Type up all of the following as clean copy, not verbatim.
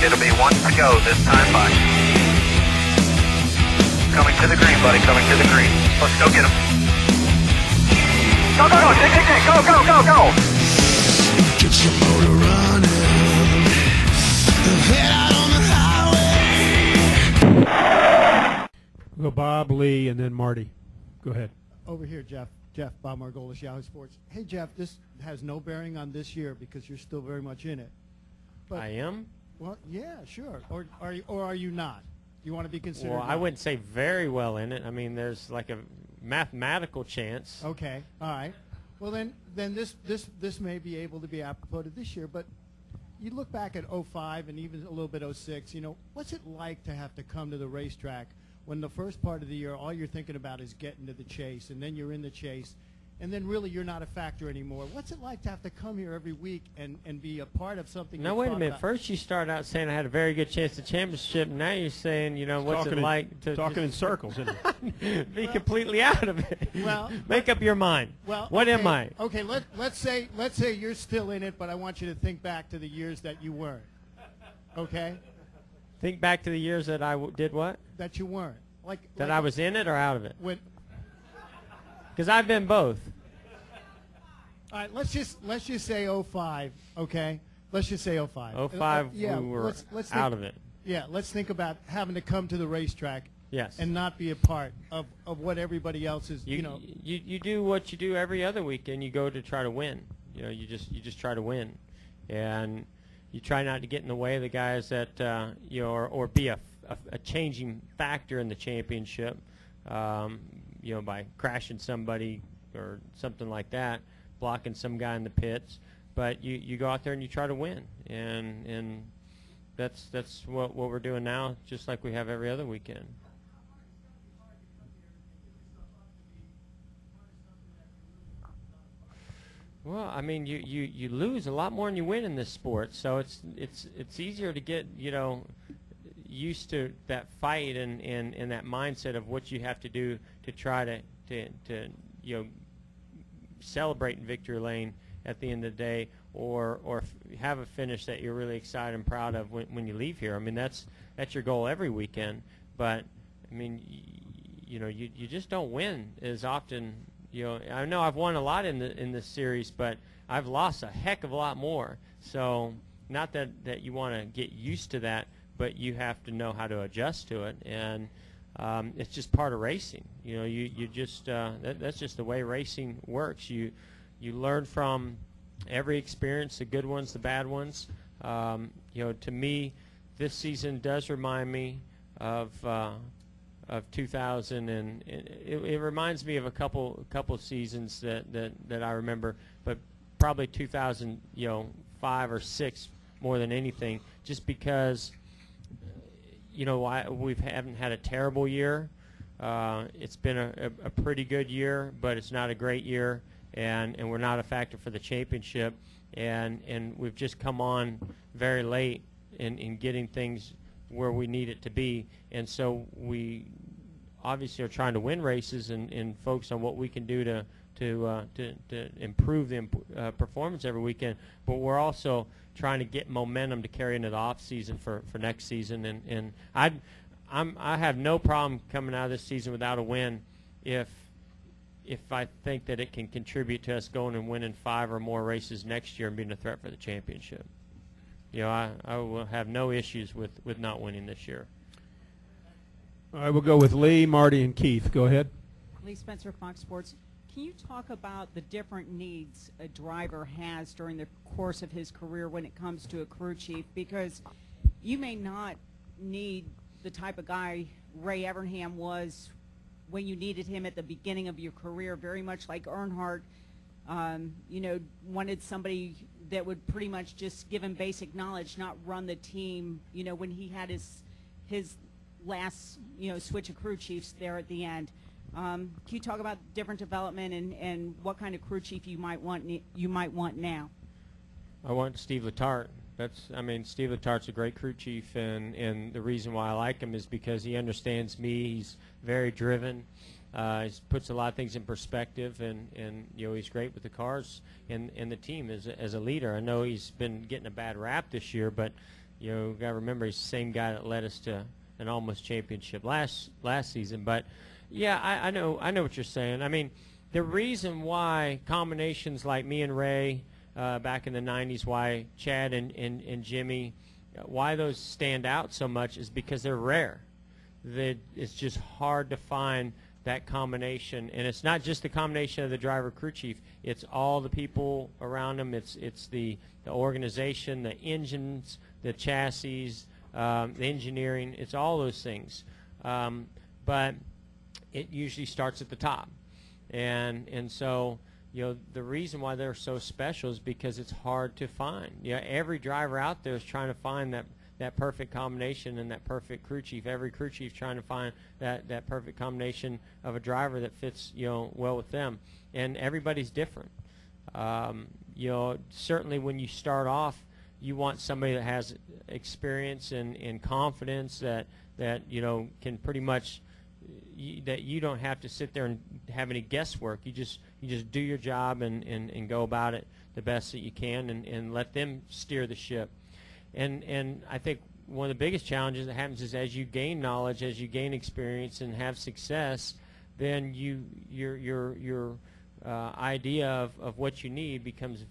It'll be one to go this time by. Coming to the green, buddy. Coming to the green. Let's go get him. Go, go, go. Dig, dig, dig. Go, go, go, go. Get your motor running. Head out on the highway. We'll go Bob, Lee, and then Marty. Go ahead. Over here, Jeff. Jeff, Bob Margolis, Yahoo Sports. Hey, Jeff, this has no bearing on this year because you're still very much in it. But, I am? Well, yeah, sure. Or are you not? You want to be considered? Well, I wouldn't say very well in it. I mean, there's like a mathematical chance. Okay, all right. Well, then this may be able to be apropos to this year, but you look back at 05 and even a little bit 06, you know, what's it like to have to come to the racetrack when the first part of the year all you're thinking about is getting to the chase, and then you're in the chase, and then really you're not a factor anymore? What's it like to have to come here every week and be a part of something? Now, wait a minute. First you started out saying I had a very good chance at championship, and now you're saying, you know, what's it like to talking in circles, isn't it? be completely out of it. Well, make up your mind. Well, what okay, am I? Okay, let's say you're still in it, but I want you to think back to the years that you weren't. Okay? Think back to the years that I did what? That you weren't. That I was in it or out of it? Because I've been both. All right, let's just say 05, okay? Let's just say 05. 05, yeah, we were let's out of it. Yeah, let's think about having to come to the racetrack. Yes. And not be a part of what everybody else is, you know. You do what you do every other weekend. You go to try to win. You know, you just try to win, and you try not to get in the way of the guys that you know, or be a changing factor in the championship. You know, by crashing somebody or something like that, blocking some guy in the pits. But you go out there and you try to win, and that's what we're doing now, just like we have every other weekend. Well, I mean, you lose a lot more than you win in this sport, so it's easier to get, you know, used to that fight and that mindset of what you have to do to try to you know, celebrate in victory lane at the end of the day, or have a finish that you're really excited and proud of when you leave here. I mean, that's your goal every weekend. But I mean, you know, you just don't win as often. You know, I know I've won a lot in this series, but I've lost a heck of a lot more. So not that you want to get used to that, but you have to know how to adjust to it, and it's just part of racing. You know, you just that's just the way racing works. You learn from every experience, the good ones, the bad ones. You know, to me, this season does remind me of 2000, and it reminds me of a couple seasons that I remember, but probably 2005 or 6 more than anything, just because, you know, we haven't had a terrible year. It's been a pretty good year, but it's not a great year, and we're not a factor for the championship, and we've just come on very late in getting things where we need it to be, and so we obviously are trying to win races and focus on what we can do to improve the performance every weekend, but we're also trying to get momentum to carry into the off season for next season, and I have no problem coming out of this season without a win if I think that it can contribute to us going and winning 5 or more races next year and being a threat for the championship. You know, I will have no issues with not winning this year. All right, we'll go with Lee, Marty, and Keith. Go ahead. Lee Spencer, Fox Sports. Can you talk about the different needs a driver has during the course of his career when it comes to a crew chief? Because you may not need the type of guy Ray Evernham was when you needed him at the beginning of your career, very much like Earnhardt, you know, wanted somebody that would pretty much just give him basic knowledge, not run the team, you know, when he had his last, you know, switch of crew chiefs there at the end. Can you talk about different development and what kind of crew chief you might want now? I want Steve Letarte. I mean, Steve Letarte's a great crew chief, and the reason why I like him is because he understands me. He's very driven. He puts a lot of things in perspective, and you know, he's great with the cars and the team as a leader. I know he's been getting a bad rap this year, but You know, got to remember he's the same guy that led us to an almost championship last season. But yeah, I know what you're saying. I mean, the reason why combinations like me and Ray back in the 90s, why Chad and Jimmy, why those stand out so much is because they're rare. It's just hard to find that combination, and it's not just the combination of the driver crew chief, it's all the people around them. It's the organization, the engines, the chassis, the engineering, it's all those things. But it usually starts at the top, and so, you know, the reason why they're so special is because it's hard to find. You know, every driver out there is trying to find that perfect combination and that perfect crew chief. Every crew chief trying to find that perfect combination of a driver that fits, you know, well with them. And everybody's different. You know, certainly when you start off, you want somebody that has experience and confidence that you know, can pretty much that you don't have to sit there and have any guesswork. You just do your job and go about it the best that you can and let them steer the ship. And I think one of the biggest challenges that happens is as you gain knowledge, as you gain experience and have success, then your idea of what you need becomes,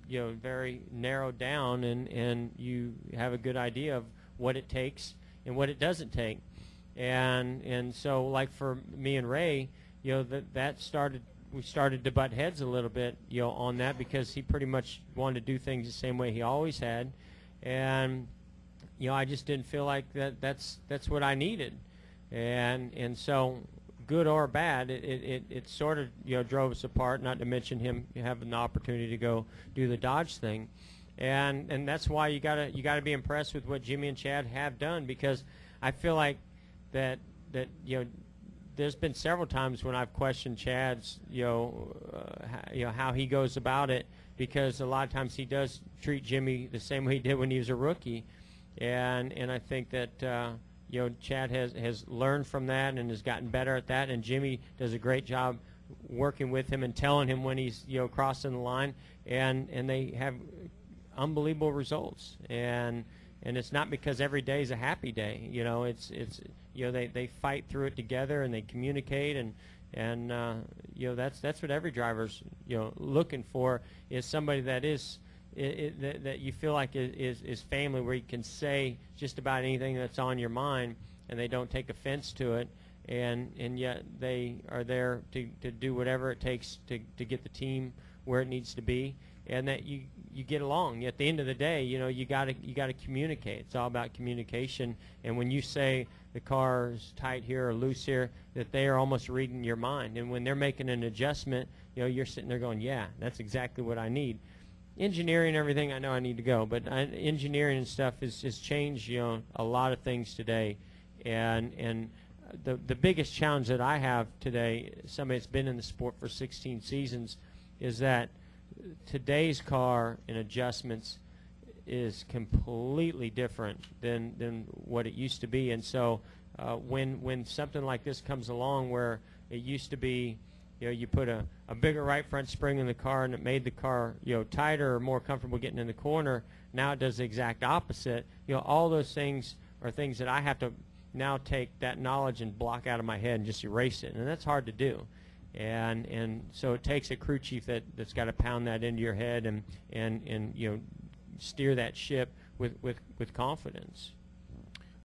you know, very narrowed down, and you have a good idea of what it takes and what it doesn't take. And so, like for me and Ray, you know, we started to butt heads a little bit, you know, on that, because he pretty much wanted to do things the same way he always had. And you know, I just didn't feel like that's what I needed, and so, good or bad, it sort of, you know, drove us apart. Not to mention him having the opportunity to go do the Dodge thing, and that's why you gotta be impressed with what Jimmy and Chad have done, because I feel like that you know, there's been several times when I've questioned Chad's, you know, how he goes about it, because a lot of times he does treat Jimmy the same way he did when he was a rookie, and I think that you know, Chad has learned from that and has gotten better at that, and Jimmy does a great job working with him and telling him when he's, you know, crossing the line, and they have unbelievable results, and it's not because every day is a happy day. You know, it's you know, they fight through it together and they communicate, and you know, that's what every driver's, you know, looking for, is somebody that is that you feel like is family, where you can say just about anything that's on your mind and they don't take offense to it, and yet they are there to do whatever it takes to get the team where it needs to be, and that you get along. At the end of the day, you know, you gotta communicate. It's all about communication. And when you say the car is tight here or loose here, that they are almost reading your mind. And when they're making an adjustment, you know, you're sitting there going, yeah, that's exactly what I need. Engineering and everything, I know I need to go, but engineering and stuff has changed, you know, a lot of things today. And the biggest challenge that I have today, somebody that's been in the sport for 16 seasons, is that today's car and adjustments is completely different than what it used to be. And so when something like this comes along, where it used to be, you know, you put a bigger right front spring in the car and it made the car, you know, tighter or more comfortable getting in the corner, now it does the exact opposite. You know, all those things are things that I have to now take that knowledge and block out of my head and just erase it, and that's hard to do. And so it takes a crew chief that's got to pound that into your head and you know, steer that ship with confidence.